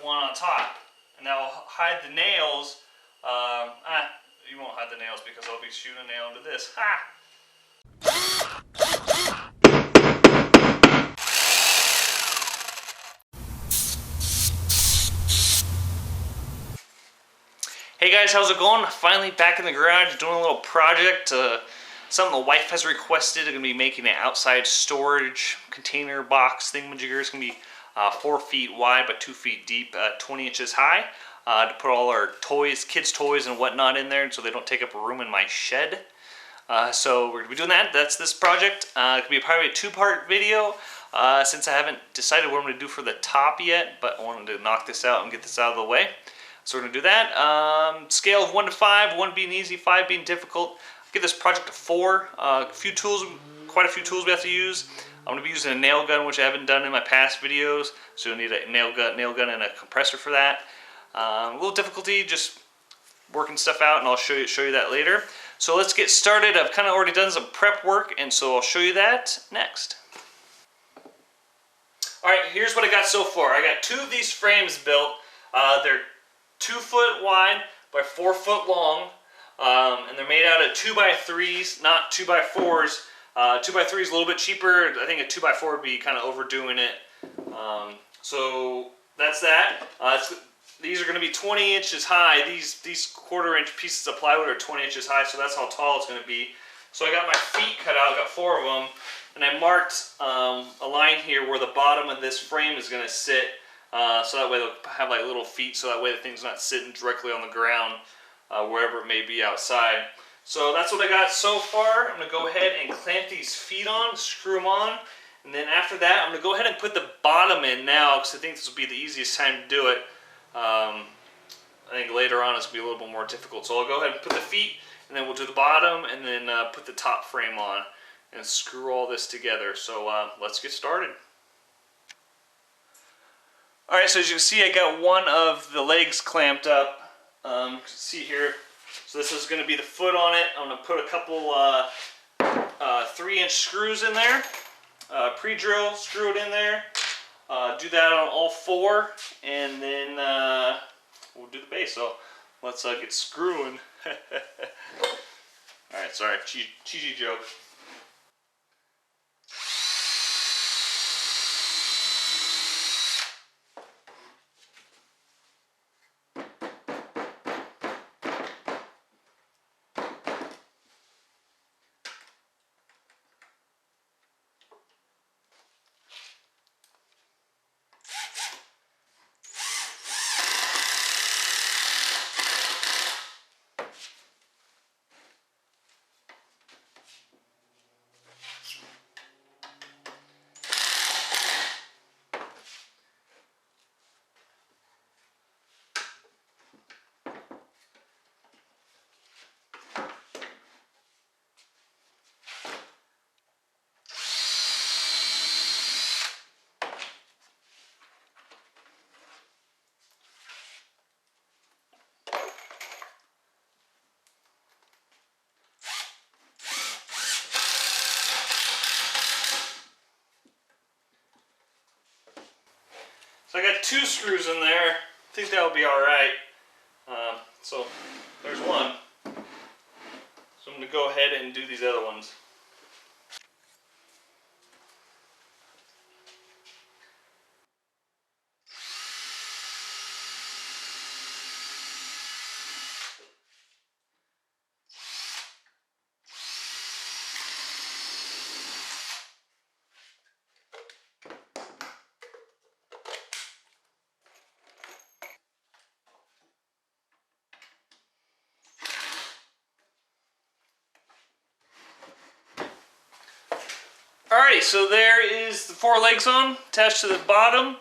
one on top. And now I'll hide the nails. You won't hide the nails because I'll be shooting a nail into this. Ha! Hey guys, how's it going? Finally back in the garage doing a little project. Something the wife has requested. I'm going to be making an outside storage container box thingamajigger. It's going to be 4 feet wide by 2 feet deep, 20 inches high. To put all our toys, kids' toys and whatnot in there so they don't take up room in my shed. So we're going to be doing that. That's this project. It could be probably a 2-part video since I haven't decided what I'm going to do for the top yet, but I wanted to knock this out and get this out of the way. So we're going to do that. Scale of 1 to 5, 1 being easy, 5 being difficult. I'll give this project a 4. Quite a few tools we have to use. I'm going to be using a nail gun, which I haven't done in my past videos. So you'll need a nail gun and a compressor for that. A little difficulty just working stuff out, and I'll show you that later. So let's get started. I've kind of already done some prep work, and so I'll show you that next. Alright, here's what I got so far. I got 2 of these frames built. They're 2 foot wide by 4 foot long, and they're made out of 2x3s, not 2x4s. 2x3 is a little bit cheaper. I think a 2x4 would be kind of overdoing it. So that's that. These are going to be 20 inches high. These 1/4 inch pieces of plywood are 20 inches high, so that's how tall it's going to be. So I got my feet cut out. I got 4 of them, and I marked a line here where the bottom of this frame is going to sit. So that way they'll have like little feet, so that way the thing's not sitting directly on the ground wherever it may be outside. So that's what I got so far. I'm going to go ahead and clamp these feet on, screw them on, and then after that I'm going to go ahead and put the bottom in now because I think this will be the easiest time to do it. I think later on it's going to be a little bit more difficult. So I'll go ahead and put the feet, and then we'll do the bottom, and then put the top frame on and screw all this together. So let's get started. Alright, so as you can see, I got one of the legs clamped up. You can see here. So this is going to be the foot on it. I'm going to put a couple 3-inch screws in there. Pre-drill, screw it in there. Do that on all 4, and then we'll do the base. So let's get screwing. Alright, sorry, cheesy joke. So I got 2 screws in there. I think that'll be alright. So there's one. So I'm going to go ahead and do these other ones. Alrighty, so there is the 4 legs on, attached to the bottom.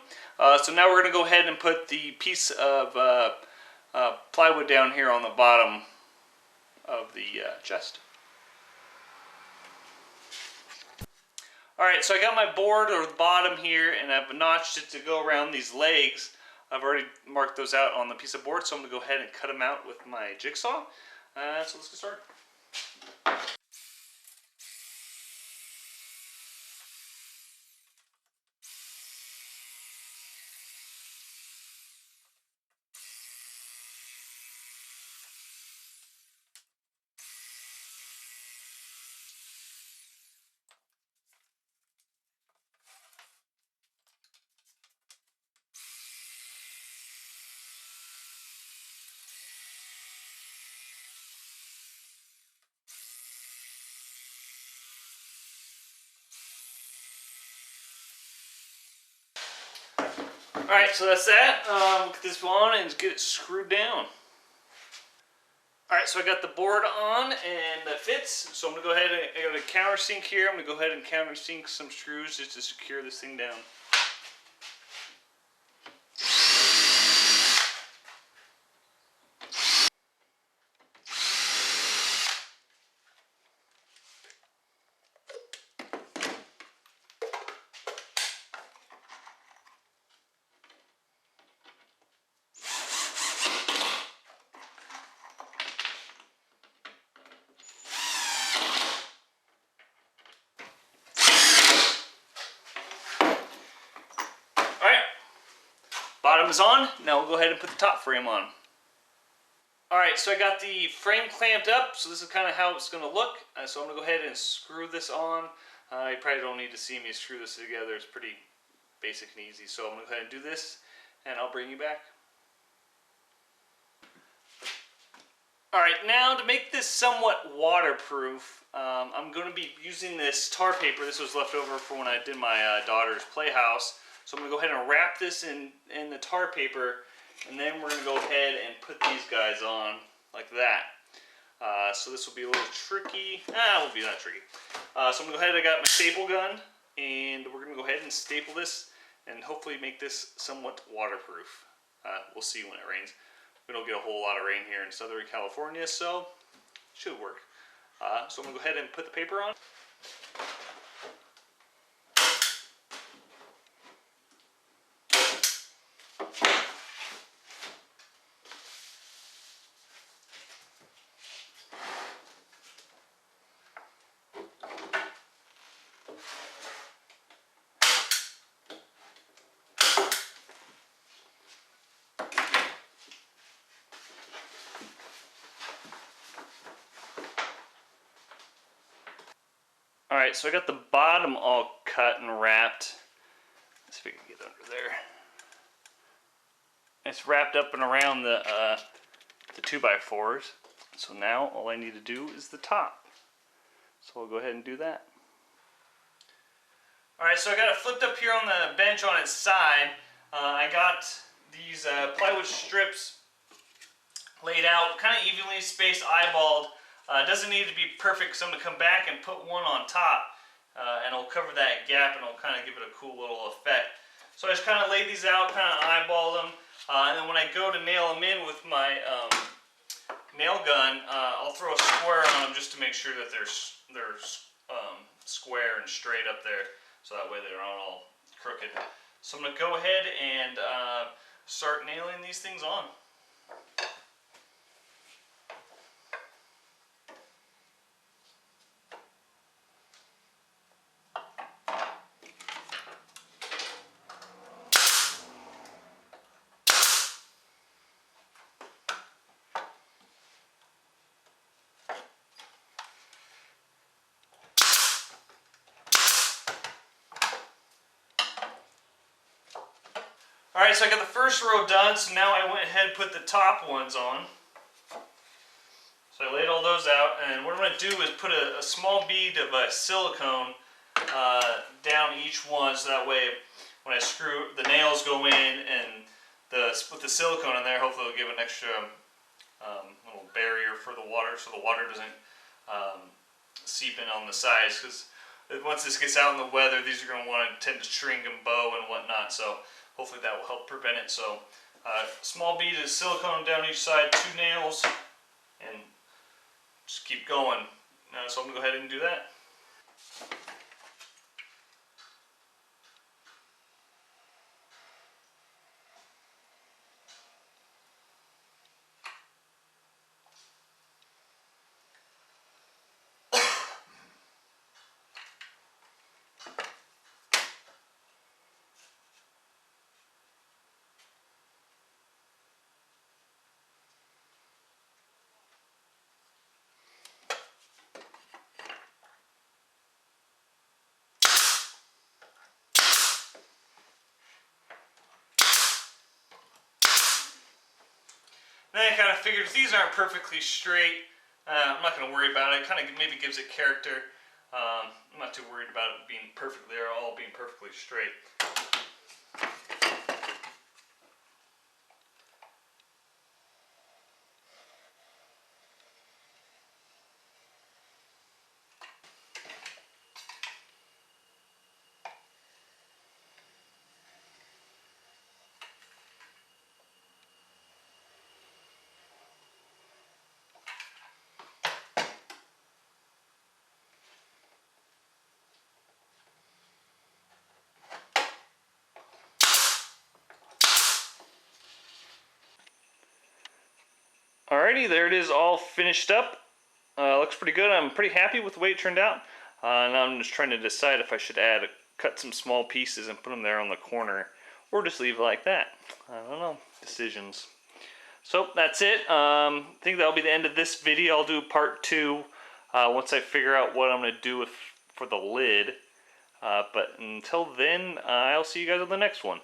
So now we're going to go ahead and put the piece of plywood down here on the bottom of the chest. Alright, so I got my board or the bottom here, and I've notched it to go around these legs. I've already marked those out on the piece of board, so I'm going to go ahead and cut them out with my jigsaw. So let's get started. Alright, so that's that. Get this on and get it screwed down. Alright, so I got the board on and it fits. So I'm going to go ahead and I got a countersink here. I'm going to go ahead and countersink some screws just to secure this thing down. Bottom is on. Now we'll go ahead and put the top frame on. Alright, so I got the frame clamped up, so this is kind of how it's going to look. So I'm going to go ahead and screw this on. You probably don't need to see me screw this together. It's pretty basic and easy. So I'm going to go ahead and do this, and I'll bring you back. Alright, now to make this somewhat waterproof, I'm going to be using this tar paper. This was left over from when I did my daughter's playhouse. So I'm going to go ahead and wrap this in the tar paper, and then we're going to go ahead and put these guys on like that. So this will be a little tricky. It won't be that tricky. So I'm going to go ahead, I got my staple gun, and we're going to go ahead and staple this and hopefully make this somewhat waterproof. We'll see when it rains. We don't get a whole lot of rain here in Southern California, so it should work. So I'm going to go ahead and put the paper on. Alright, so I got the bottom all cut and wrapped. Let's see if we can get under there. It's wrapped up and around the 2x4s. So now all I need to do is the top. So I'll go ahead and do that. Alright, so I got it flipped up here on the bench on its side. I got these plywood strips laid out, kind of evenly spaced, eyeballed. It doesn't need to be perfect, so I'm going to come back and put one on top, and it'll cover that gap, and it'll kind of give it a cool little effect. So I just kind of laid these out, kind of eyeball them, and then when I go to nail them in with my nail gun, I'll throw a square on them just to make sure that they're square and straight up there, so that way they're not all crooked. So I'm going to go ahead and start nailing these things on. Alright, so I got the first row done, so now I went ahead and put the top ones on. So I laid all those out, and what I'm going to do is put a small bead of silicone down each one, so that way when I screw, the nails go in, and with the silicone in there, hopefully it'll give an extra little barrier for the water, so the water doesn't seep in on the sides, because once this gets out in the weather, these are going to want to tend to shrink and bow and whatnot, so hopefully that will help prevent it. So small bead of silicone down each side, 2 nails, and just keep going. So I'm going to go ahead and do that. Then I kind of figured if these aren't perfectly straight, I'm not going to worry about it. It kind of maybe gives it character. I'm not too worried about it being perfect. They're all being perfectly straight. Alrighty, there it is, all finished up. Looks pretty good. I'm pretty happy with the way it turned out. Now I'm just trying to decide if I should cut some small pieces and put them there on the corner, or just leave it like that. I don't know. Decisions. So that's it. I think that'll be the end of this video. I'll do part 2 once I figure out what I'm going to do for the lid. But until then, I'll see you guys on the next one.